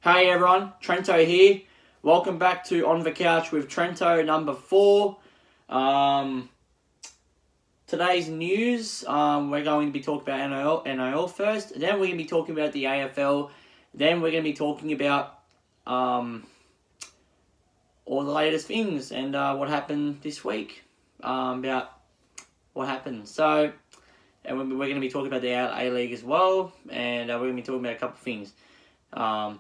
Hey everyone, Trent'O here. Welcome back to On the Couch with Trent'O number 4. Today's news, we're going to be talking about NIL first. Then we're going to be talking about the AFL. Then we're going to be talking about all the latest things and what happened this week. About what happened. So, and we're going to be talking about the A-League as well. And we're going to be talking about a couple of things. I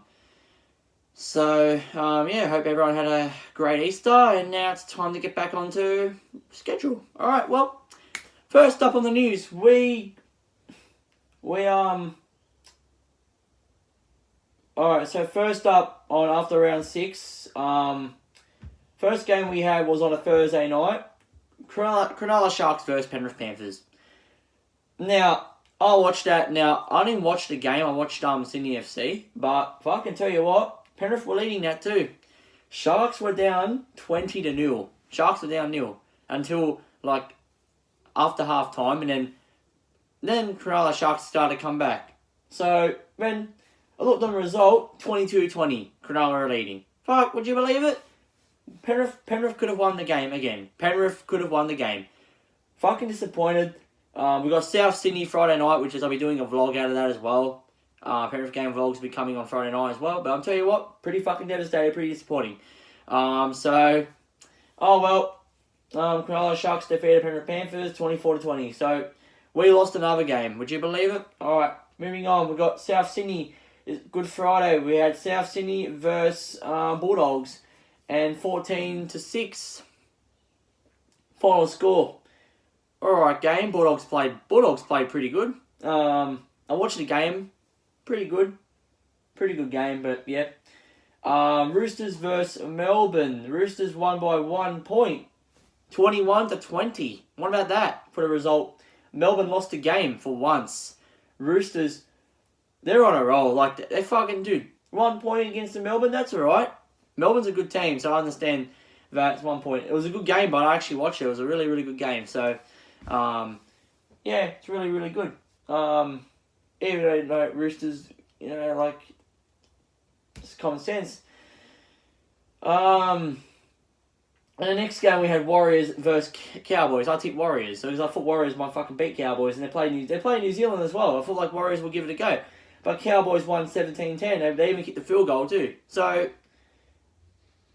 hope everyone had a great Easter, and now it's time to get back onto schedule. Alright, well, first up on the news, Alright, so first up on after round 6, first game we had was on a Thursday night, Cronulla Sharks versus Penrith Panthers. Now, I watched that. Now, I didn't watch the game, I watched Sydney FC, but if I can tell you what, Penrith were leading that too. Sharks were down 20-0. Sharks were down 0 until after half time, and then Cronulla Sharks started to come back. So when I looked on the result, 22-20, Cronulla were leading. Fuck, would you believe it? Penrith could have won the game again. Penrith could have won the game. Fucking disappointed. We got South Sydney Friday night, which is I'll be doing a vlog out of that as well. Penrith game vlogs will be coming on Friday night as well. But I'll tell you what, pretty fucking devastated, pretty disappointing. Cronulla Sharks defeated Penrith Panthers 24-20. So we lost another game. Would you believe it? Alright, moving on. We got South Sydney. Good Friday. We had South Sydney versus Bulldogs. And 14-6 final score. Alright game. Bulldogs played pretty good. I watched the game. Pretty good game, but yeah. Roosters versus Melbourne. Roosters won by 1 point, 21-20. What about that for the result? Melbourne lost the game for once. Roosters, they're on a roll. They fucking do 1 point against the Melbourne. That's all right. Melbourne's a good team, so I understand that it's 1 point. It was a good game, but I actually watched it. It was a really, really good game. So, it's really, really good. Even though Roosters, it's common sense. And the next game we had Warriors versus Cowboys. I tipped Warriors, so because I thought Warriors might fucking beat Cowboys, and they play New Zealand as well. I thought Warriors would give it a go, but Cowboys won 17-10. They even kicked the field goal too. So,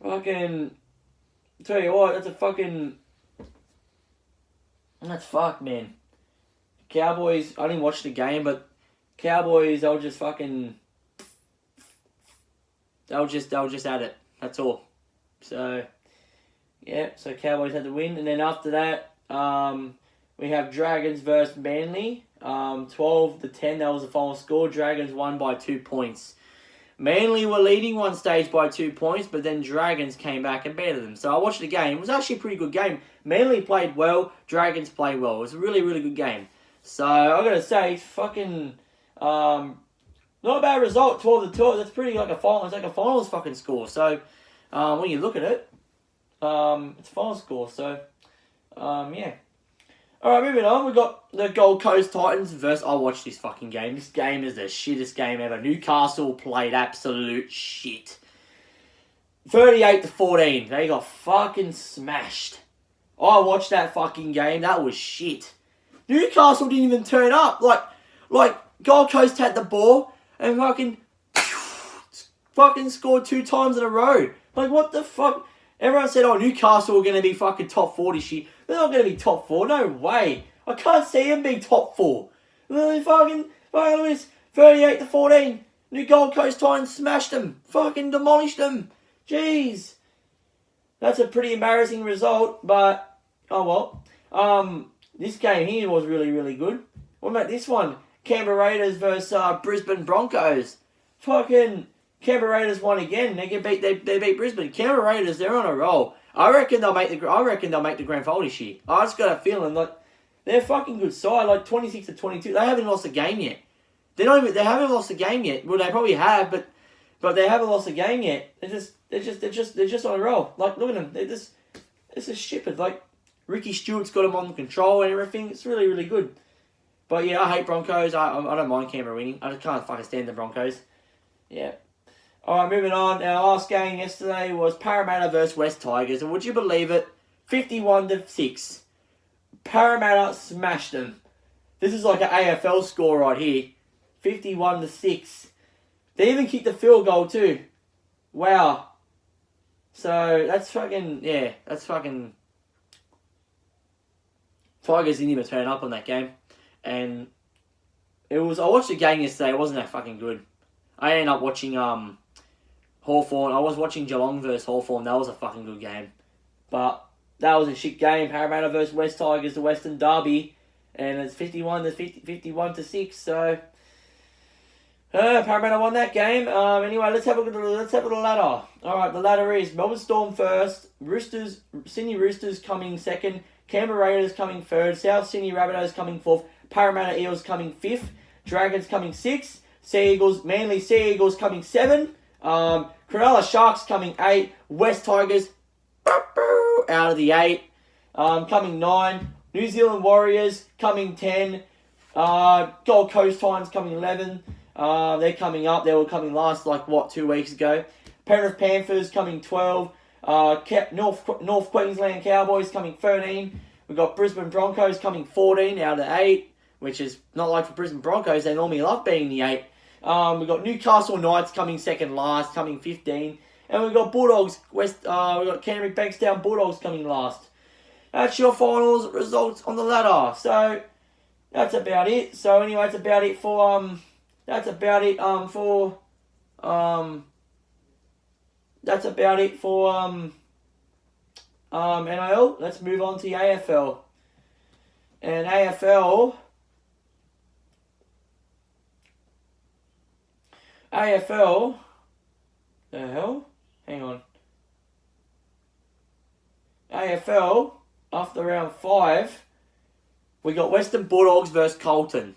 fucking tell you what, that's fucked, man. Cowboys. I didn't watch the game, but Cowboys, they'll just at it. That's all. So, yeah. So Cowboys had the win, and then after that, we have Dragons versus Manly. 12-10. That was the final score. Dragons won by 2 points. Manly were leading one stage by 2 points, but then Dragons came back and beated them. So I watched the game. It was actually a pretty good game. Manly played well. Dragons played well. It was a really, really good game. So I gotta say, fucking. Not a bad result, 12-12. That's pretty like a final. It's like a finals fucking score. So, when you look at it, it's a final score. So, yeah. Alright, moving on. We got the Gold Coast Titans versus. I watched this fucking game. This game is the shittest game ever. Newcastle played absolute shit. 38-14. They got fucking smashed. I watched that fucking game. That was shit. Newcastle didn't even turn up. Like Gold Coast had the ball and fucking scored 2 times in a row. Like, what the fuck? Everyone said, Newcastle were going to be fucking top 4 this year. They're not going to be top 4. No way. I can't see them being top 4. Fucking 38-14. New Gold Coast Titans smashed them. Fucking demolished them. Jeez. That's a pretty embarrassing result, but, oh well. This game here was really, really good. What about this one? Canberra Raiders versus Brisbane Broncos. Fucking Canberra Raiders won again. They beat Brisbane. Canberra Raiders, they're on a roll. I reckon they'll make the grand final this year. I just got a feeling they're a fucking good side. 26-22. They haven't lost a game yet. They haven't lost a game yet. Well, they probably have, but they haven't lost a game yet. They're just on a roll. Look at them. It's just stupid. Ricky Stewart's got them on control and everything. It's really, really good. But yeah, I hate Broncos. I don't mind Canberra winning. I just can't fucking stand the Broncos. Yeah. Alright, moving on. Our last game yesterday was Parramatta versus West Tigers. And would you believe it? 51-6. Parramatta smashed them. This is like an AFL score right here. 51-6. They even kicked the field goal too. Wow. So, that's fucking... Yeah, that's fucking... Tigers didn't even turn up on that game. And it was... I watched the game yesterday. It wasn't that fucking good. I ended up watching Hawthorn. I was watching Geelong versus Hawthorn. That was a fucking good game. But that was a shit game. Parramatta versus West Tigers, the Western Derby. And it's 51-6. So... Parramatta won that game. Anyway, let's have a look at the ladder. Alright, the ladder is Melbourne Storm first, Sydney Roosters coming second, Canberra Raiders coming third, South Sydney Rabbitohs coming fourth, Parramatta Eels coming fifth, Dragons coming sixth, Manly Sea Eagles coming seven, Cronulla Sharks coming eight, West Tigers out of the eight, coming nine, New Zealand Warriors coming 10, Gold Coast Titans coming 11. They're coming up. They were coming last, 2 weeks ago. Penrith Panthers coming 12. North Queensland Cowboys coming 13. We've got Brisbane Broncos coming 14 out of 8, which is not like for Brisbane Broncos. They normally love being the 8. We've got Newcastle Knights coming second last, coming 15. And we've got Bulldogs, we've got Canterbury Bankstown Bulldogs coming last. That's your finals results on the ladder. So, that's about it. So, anyway, that's about it for, NIL. Let's move on to the AFL. And AFL, the hell? Hang on. AFL, after round 5, we got Western Bulldogs versus Carlton.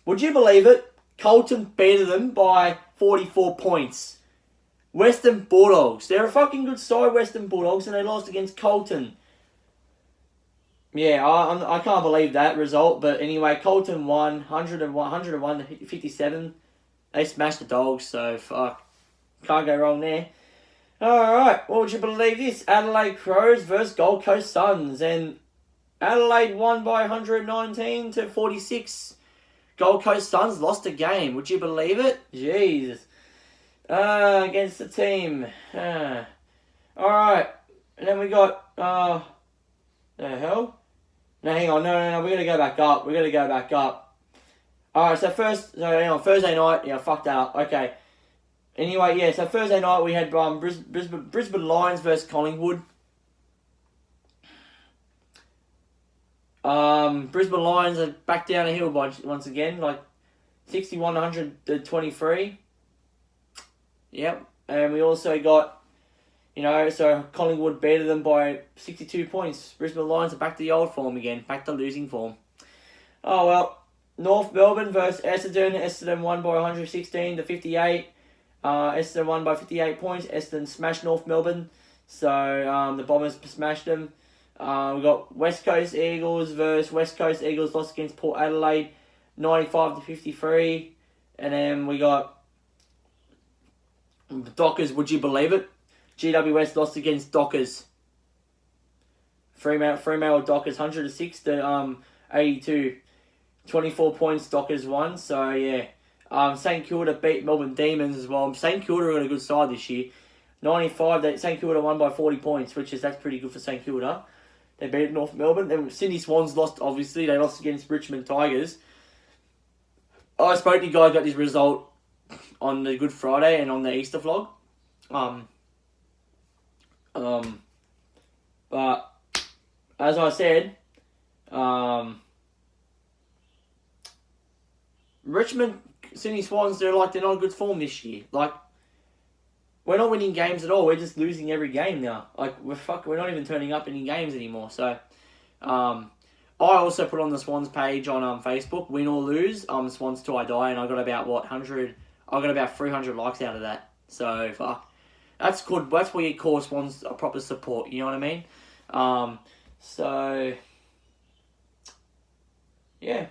Would you believe it? Carlton beat them by 44 points. Western Bulldogs. They're a fucking good side, Western Bulldogs, and they lost against Carlton. Yeah, I can't believe that result. But anyway, Carlton won 101 to 57. They smashed the Dogs, so fuck. Can't go wrong there. Alright, what would you believe this? Adelaide Crows versus Gold Coast Suns. And Adelaide won by 119 to 46. Gold Coast Suns lost a game. Would you believe it? Jeez. Against the team. Alright. And then we got... the hell? No, hang on. No. We're going to go back up. Alright, so hang on. Thursday night. Yeah, fuck that up. Okay. Anyway, yeah. So Thursday night we had Brisbane Lions versus Collingwood. Brisbane Lions are back down a hill once again, 61-123. Yep. And we also got, so Collingwood beat them by 62 points. Brisbane Lions are back to the old form again, back to losing form. Oh well. North Melbourne versus Essendon. Essendon won by 116 to 58. Essendon won by 58 points. Essendon smashed North Melbourne. So the Bombers smashed them. We got West Coast Eagles versus West Coast Eagles lost against Port Adelaide, 95 to 53. And then we got Dockers. Would you believe it? GWS lost against Dockers. Fremantle Dockers 106 to 82. 24 points. Dockers won. So yeah. St Kilda beat Melbourne Demons as well. St Kilda are on a good side this year. 95. St Kilda won by 40 points, that's pretty good for St Kilda. They beat North Melbourne. Then Sydney Swans lost, obviously. They lost against Richmond Tigers. I spoke to you guys about this result on the Good Friday and on the Easter vlog. But, as I said, Richmond, Sydney Swans, they're not in good form this year. We're not winning games at all. We're just losing every game now. We're not even turning up any games anymore. So, I also put on the Swans page on Facebook, win or lose, Swans till I die, and I got about 100. I got about 300 likes out of that. So fuck, that's good. That's where you call Swans a proper support. You know what I mean? So yeah.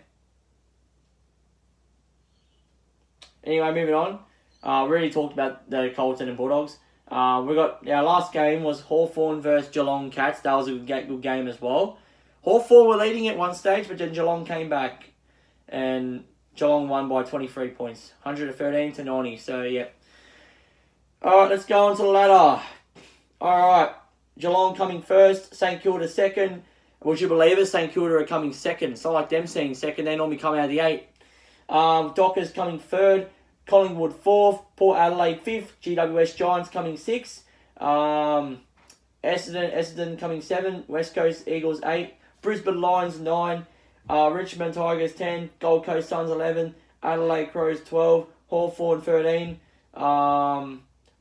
Anyway, moving on. We already talked about the Carlton and Bulldogs. We got our last game was Hawthorn versus Geelong Cats. That was a good game as well. Hawthorn were leading at one stage, but then Geelong came back, and Geelong won by 23 points, 113 to 90. So yeah. All right, let's go on to the ladder. All right, Geelong coming first, St Kilda second. Would you believe it? St Kilda are coming second. It's not like them saying second. They normally come out of the 8. Dockers coming third. Collingwood 4th. Port Adelaide 5th. GWS Giants coming 6th. Essendon coming 7th. West Coast Eagles 8th. Brisbane Lions 9. Richmond Tigers 10. Gold Coast Suns 11. Adelaide Crows 12. Hawthorn 13.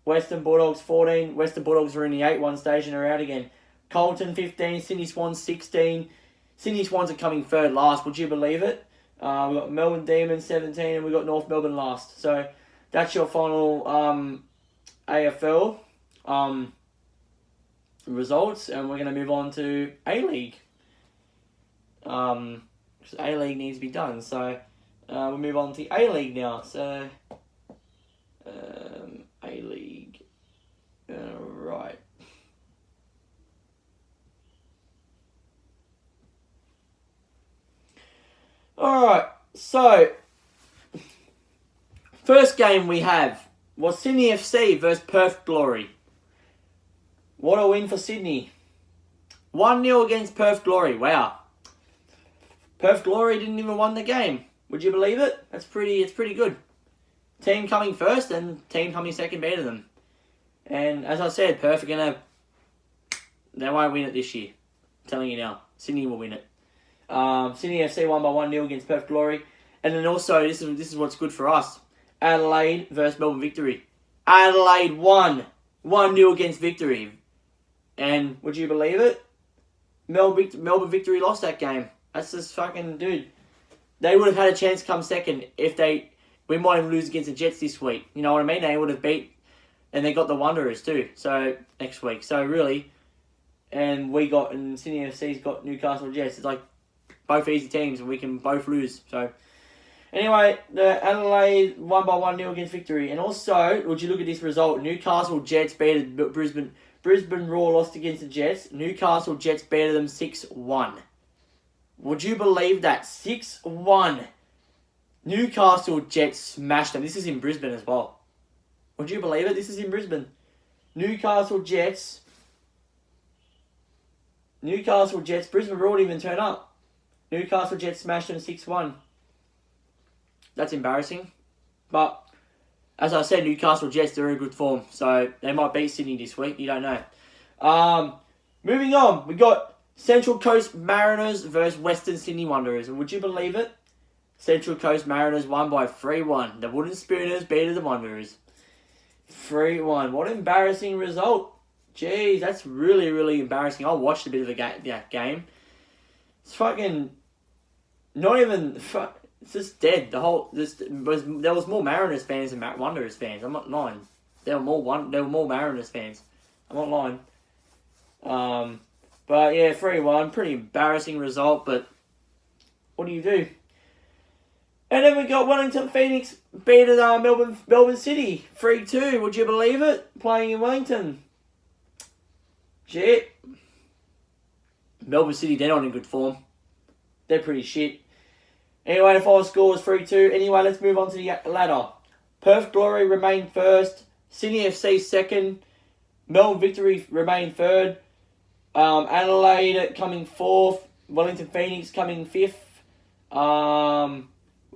Western Bulldogs 14. Western Bulldogs were in the 8 one stage and are out again. Carlton 15, Sydney Swans 16. Sydney Swans are coming third last, would you believe it? We've got Melbourne Demons 17 and we've got North Melbourne last. So that's your final AFL results, and we're going to move on to A-League. Because A-League needs to be done. So we'll move on to A-League now. So A-League. Right. Alright, so first game we have was Sydney FC versus Perth Glory. What a win for Sydney. 1-0 against Perth Glory. Wow. Perth Glory didn't even win the game. Would you believe it? It's pretty good. Team coming first and team coming second better than them. And as I said, Perth are they won't win it this year. I'm telling you now. Sydney will win it. Sydney FC won by 1-0 against Perth Glory. And then also, this is what's good for us. Adelaide versus Melbourne Victory. Adelaide won 1-0 against Victory. And would you believe it? Melbourne Victory lost that game. That's just fucking, dude. They would have had a chance to come second if we might even lose against the Jets this week. You know what I mean? They would have beat, and they got the Wanderers too. So, next week. So, really, and Sydney FC's got Newcastle Jets. It's like, both easy teams, and we can both lose. So, anyway, the Adelaide won by 1-0 against Victory. And also, would you look at this result? Newcastle Jets beat Brisbane. Brisbane Raw lost against the Jets. Newcastle Jets beat them 6-1. Would you believe that? 6-1. Newcastle Jets smashed them. This is in Brisbane as well. Would you believe it? This is in Brisbane. Newcastle Jets. Brisbane Raw didn't even turn up. Newcastle Jets smashed them 6-1. That's embarrassing. But, as I said, Newcastle Jets, they're in good form. So, they might beat Sydney this week. You don't know. Moving on. We got Central Coast Mariners versus Western Sydney Wanderers. And would you believe it? Central Coast Mariners won by 3-1. The Wooden Spooners beat the Wanderers. 3-1. What an embarrassing result. Jeez, that's really, really embarrassing. I watched a bit of that game. It's fucking... Not even... It's just dead. There was more Mariners fans than Wanderers fans. I'm not lying. There were more Mariners fans. I'm not lying. But yeah, 3-1. Pretty embarrassing result, but what do you do? And then we got Wellington Phoenix beat Melbourne City 3-2. Would you believe it? Playing in Wellington. Shit. Melbourne City, they're not in good form. They're pretty shit. Anyway, the final score was 3-2. Anyway, let's move on to the ladder. Perth Glory remained first. Sydney FC second. Melbourne Victory remained third. Adelaide coming fourth. Wellington Phoenix coming fifth. We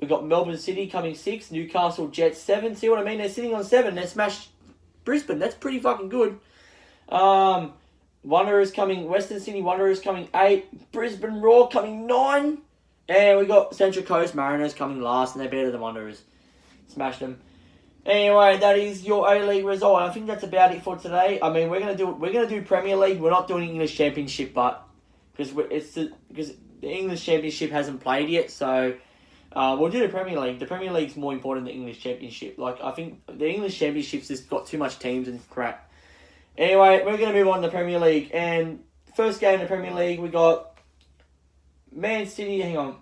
got Melbourne City coming sixth. Newcastle Jets 7. See what I mean? They're sitting on 7. They smashed Brisbane. That's pretty fucking good. Western Sydney Wanderers coming 8. Brisbane Raw coming 9. And we got Central Coast Mariners coming last, and they're better than Wanderers. Smashed them. Anyway, that is your A-League result. I think that's about it for today. I mean, we're gonna do Premier League. We're not doing English Championship, but because the English Championship hasn't played yet, so we'll do the Premier League. The Premier League's more important than the English Championship. Like, I think the English Championship's just got too much teams and crap. Anyway, we're gonna move on to the Premier League, and first game in the Premier League we got Man City. Hang on.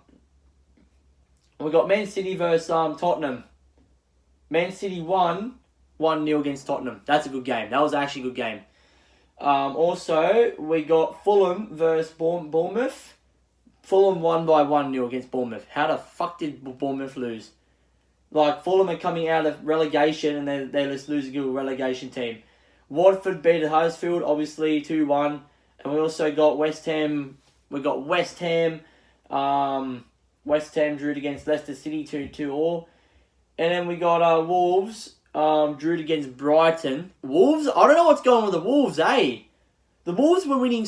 We got Man City versus Tottenham. Man City won 1-0 against Tottenham. That's a good game. That was actually a good game. Also, we got Fulham versus Bournemouth. Fulham won by 1-0 against Bournemouth. How the fuck did Bournemouth lose? Like, Fulham are coming out of relegation and they just losing to a relegation team. Watford beat Huddersfield, obviously, 2-1. And we also got West Ham. We got West Ham. West Ham drew against Leicester City 2-2 all. And then we got Wolves drew against Brighton. Wolves? I don't know what's going on with the Wolves, eh? The Wolves were winning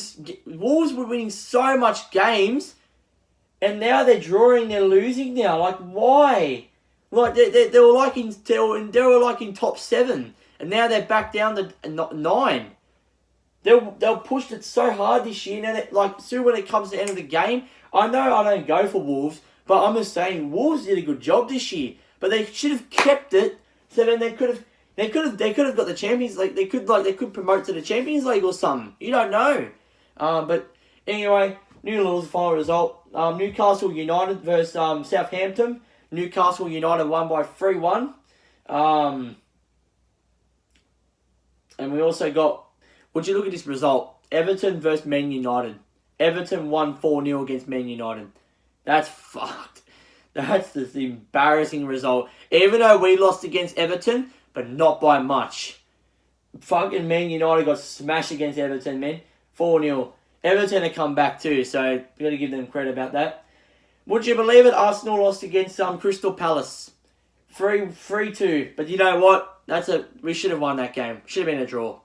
so much games. And now they're drawing, they're losing now. Like, why? Like, they were like in top 7. And now they're back down to 9. They'll pushed it so hard this year. Now, soon when it comes to the end of the game, I know I don't go for Wolves, but I'm just saying Wolves did a good job this year. But they should have kept it, so then they could have got the Champions League. They could promote to the Champions League or something. You don't know. But anyway, new rules, final result. Newcastle United versus Southampton. Newcastle United won by 3-1. And we also got, would you look at this result? Everton versus Man United. Everton won 4-0 against Man United. That's fucked. That's just the embarrassing result. Even though we lost against Everton, but not by much. Fucking Man United got smashed against Everton, man. 4-0. Everton have come back too, so we got to give them credit about that. Would you believe it? Arsenal lost against Crystal Palace. 3-2. But you know what? We should have won that game. Should have been a draw.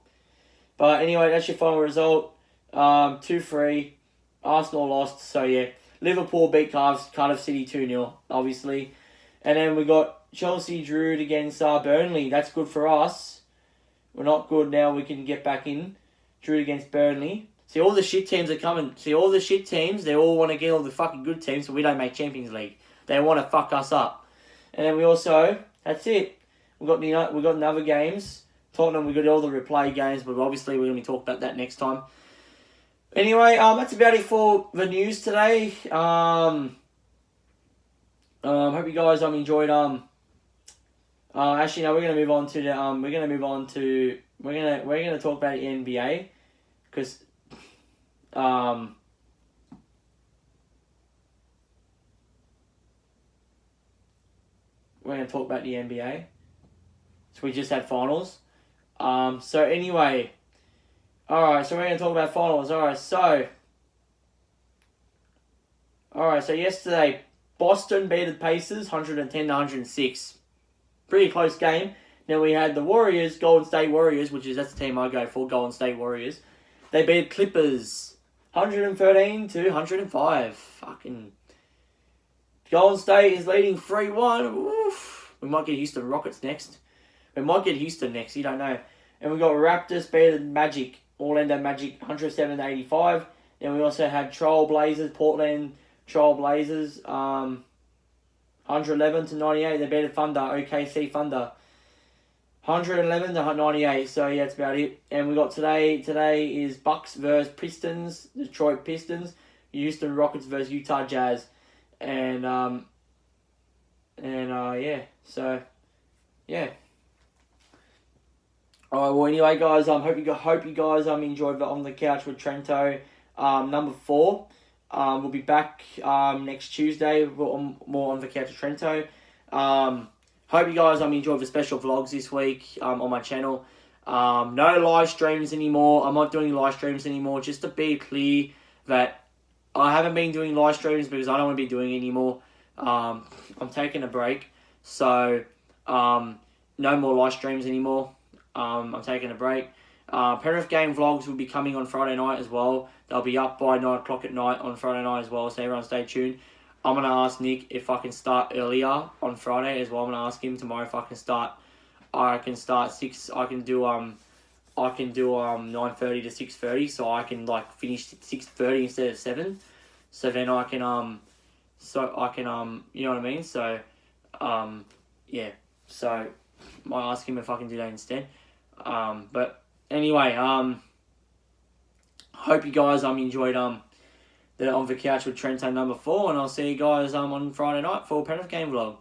But anyway, that's your final result. 2-3. Arsenal lost, so yeah. Liverpool beat Cardiff City 2-0, obviously. And then we got Chelsea drew against Burnley. That's good for us. We're not good now. We can get back in. Drew against Burnley. See, all the shit teams are coming. See, all the shit teams, they all want to get all the fucking good teams, so we don't make Champions League. They want to fuck us up. And then we also, that's it. We got the other games. Tottenham, we got all the replay games, but obviously we're going to talk about that next time. Anyway, that's about it for the news today. Hope you guys enjoyed. Actually, no, we're gonna move on to the we're gonna talk about the NBA because we're gonna talk about the NBA. So we just had finals. So anyway. Alright, so we're going to talk about finals. Alright, so yesterday, Boston beat the Pacers 110-106. Pretty close game. Then we had the Warriors, Golden State Warriors, that's the team I go for, Golden State Warriors. They beat Clippers 113-105. Fucking Golden State is leading 3-1. Oof. We might get Houston Rockets next. We might get Houston next, you don't know. And we got Raptors beat Magic. Orlando Magic 107-85. Then we also had Portland Trail Blazers 111-98. They beat Thunder, OKC Thunder 111-98. So yeah, that's about it. And we got today is Bucks versus Pistons, Detroit Pistons, Houston Rockets versus Utah Jazz. And yeah. So yeah. Alright, well anyway guys, hope you guys enjoyed the On the Couch with Trent'O number 4. We'll be back next Tuesday more on the Couch with Trent'O. Hope you guys enjoyed the special vlogs this week on my channel. No live streams anymore. I'm not doing live streams anymore. Just to be clear that I haven't been doing live streams because I don't want to be doing it anymore. I'm taking a break. So no more live streams anymore. I'm taking a break. Penrith game vlogs will be coming on Friday night as well. They'll be up by 9 o'clock at night on Friday night as well, so everyone stay tuned. I'm going to ask Nick if I can start earlier on Friday as well. I'm going to ask him tomorrow if I can start 6, I can do 9:30 to 6:30, so I can finish at 6:30 instead of 7. So then I can you know what I mean? So yeah. So might ask him if I can do that instead. But anyway, hope you guys enjoyed the On the Couch with Trent'O number 4, and I'll see you guys on Friday night for a Penrith game vlog.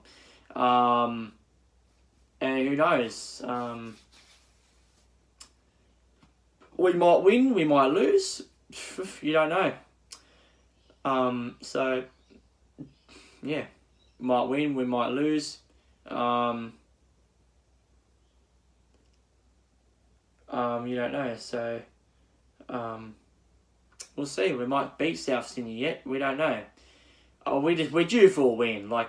And who knows? We might win, we might lose. You don't know. So, yeah. Might win, we might lose. You don't know. So, we'll see. We might beat South Sydney yet. We don't know. We're due for a win. Like,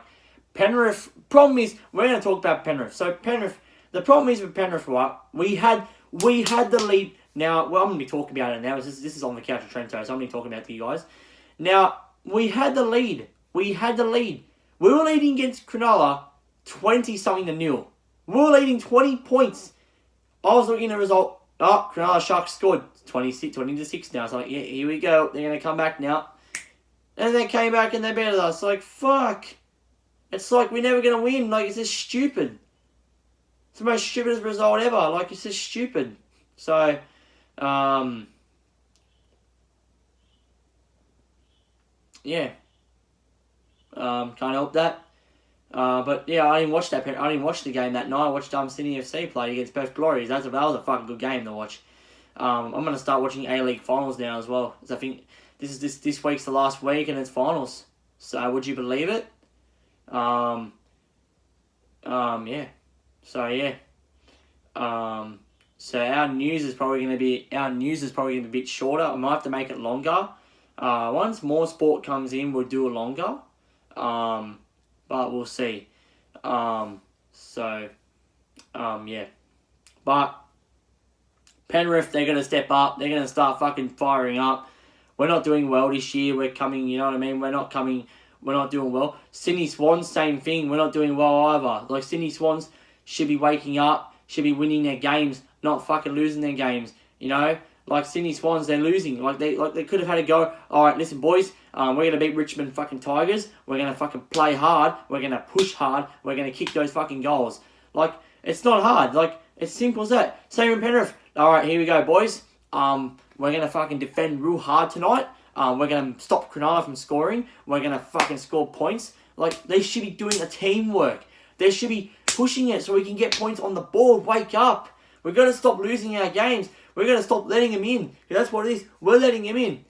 Penrith, problem is, we're going to talk about Penrith. So, Penrith, the problem is with Penrith, right? We had the lead. Now, well, I'm going to be talking about it now. This is on the couch of Trent'O, so I'm going to be talking about it to you guys. Now, we had the lead. We were leading against Cronulla 20-something to 0. We were leading 20 points. I was looking at the result. Oh, Cronulla Sharks scored 20-6 now. So, like, yeah, here we go. They're going to come back now. And they came back and they beat us. Like, fuck. It's like we're never going to win. Like, it's just stupid. It's the most stupidest result ever. Like, it's just stupid. So, yeah. Can't help that. But yeah, I didn't watch that. I didn't watch the game that night. I watched Sydney FC play against Perth Glories. That was a fucking good game to watch. I'm gonna start watching A-League finals now as well, because I think this week's the last week and it's finals. So would you believe it? Yeah. So yeah. So our news is probably gonna be a bit shorter. I might have to make it longer. Once more sport comes in, we'll do it longer. But we'll see. Yeah. But Penrith, they're going to step up. They're going to start fucking firing up. We're not doing well this year. We're coming, you know what I mean? We're not doing well. Sydney Swans, same thing. We're not doing well either. Like, Sydney Swans should be waking up, should be winning their games, not fucking losing their games, you know? Like, Sydney Swans, they're losing. Like they could have had a go. All right, listen, boys. We're going to beat Richmond fucking Tigers. We're going to fucking play hard. We're going to push hard. We're going to kick those fucking goals. Like, it's not hard. Like, it's simple as that. Same in Penrith. All right, here we go, boys. We're going to fucking defend real hard tonight. We're going to stop Cronulla from scoring. We're going to fucking score points. Like, they should be doing a teamwork. They should be pushing it so we can get points on the board. Wake up. We've got to stop losing our games. We're going to stop letting him in. Because that's what it is. We're letting him in.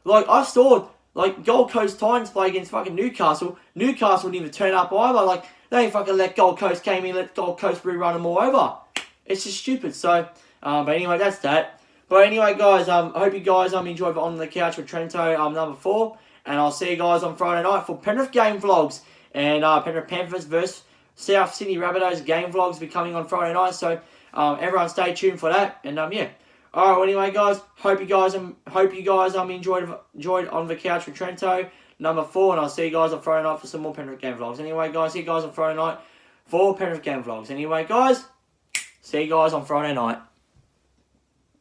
Like, I saw, like, Gold Coast Titans play against fucking Newcastle. Newcastle didn't even turn up either. Like, they fucking let Gold Coast came in, let Gold Coast rerun them all over. It's just stupid. So, but anyway, that's that. But anyway, guys, I hope you guys enjoyed On the Couch with Trent'O number 4. And I'll see you guys on Friday night for Penrith game vlogs. And Penrith Panthers versus South Sydney Rabbitohs game vlogs will be coming on Friday night. So, everyone stay tuned for that. And, yeah. Alright, well, anyway, guys, hope you guys enjoyed On the Couch with Trent'O number 4, and I'll see you guys on Friday night for some more Penrith game vlogs. Anyway, guys, see you guys on Friday night for Penrith game vlogs. Anyway, guys, see you guys on Friday night.